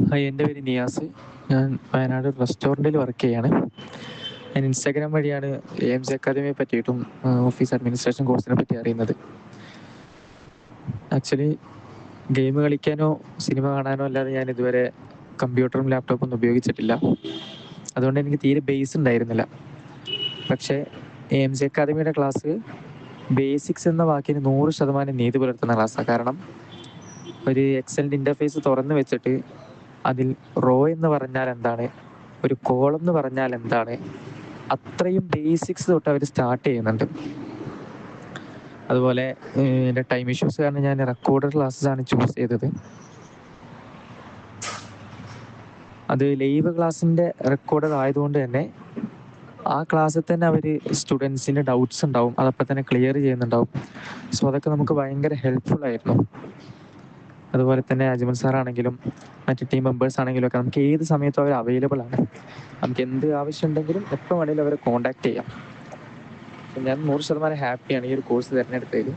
Hi, എൻ്റെ പേര് നിയാസ്. ഞാൻ വയനാട് റെസ്റ്റോറൻറ്റിൽ വർക്ക് ചെയ്യാണ്. ഞാൻ ഇൻസ്റ്റാഗ്രാം വഴിയാണ് AMC അക്കാദമിയെ പറ്റിയിട്ടും ഓഫീസ് അഡ്മിനിസ്ട്രേഷൻ കോഴ്സിനെ പറ്റി അറിയുന്നത്. ആക്ച്വലി ഗെയിം കളിക്കാനോ സിനിമ കാണാനോ അല്ലാതെ ഞാൻ ഇതുവരെ കമ്പ്യൂട്ടറും ലാപ്ടോപ്പും ഒന്നും ഉപയോഗിച്ചിട്ടില്ല. അതുകൊണ്ട് എനിക്ക് തീരെ ബേസ് ഉണ്ടായിരുന്നില്ല. പക്ഷേ AMC അക്കാദമിയുടെ ക്ലാസ് ബേസിക്സ് എന്ന വാക്കിന് 100% നീതി പുലർത്തുന്ന ക്ലാസ്സാണ്. കാരണം ഒരു എക്സലിൻ്റെ ഇൻ്റർഫേസ് തുറന്ന് വെച്ചിട്ട് അതിൽ റോ എന്ന് പറഞ്ഞാൽ എന്താണ്, ഒരു കോളം എന്ന് പറഞ്ഞാൽ എന്താണ്, അത്രയും ബേസിക്സ് തൊട്ട് അവർ സ്റ്റാർട്ട് ചെയ്യുന്നുണ്ട്. അതുപോലെ എൻ്റെ ടൈം ഇഷ്യൂസ് കാരണം ഞാൻ റെക്കോർഡഡ് ക്ലാസ്സസാണ് ചൂസ് ചെയ്തത്. അത് ലൈവ് ക്ലാസ്സിൻ്റെ റെക്കോർഡഡ് ആയതുകൊണ്ട് തന്നെ ആ ക്ലാസ്സിൽ തന്നെ അവർ സ്റ്റുഡൻസിൻ്റെ ഡൗട്ട്സ് ഉണ്ടാവും, അതപ്പം തന്നെ ക്ലിയർ ചെയ്യുന്നുണ്ടാവും. സോ അതൊക്കെ നമുക്ക് ഭയങ്കര ഹെൽപ്ഫുൾ ആയിരുന്നു. അതുപോലെ തന്നെ അജ്മൽ സാറാണെങ്കിലും മറ്റ് ടീം മെമ്പേഴ്സ് ആണെങ്കിലും ഒക്കെ നമുക്ക് ഏത് സമയത്തും അവർ അവൈലബിൾ ആണ്. നമുക്ക് എന്ത് ആവശ്യമുണ്ടെങ്കിലും എപ്പോൾ വേണമെങ്കിലും അവരെ കോൺടാക്ട് ചെയ്യാം. ഞാൻ 100% ഹാപ്പിയാണ് ഈ ഒരു കോഴ്സ് തിരഞ്ഞെടുത്തതിൽ.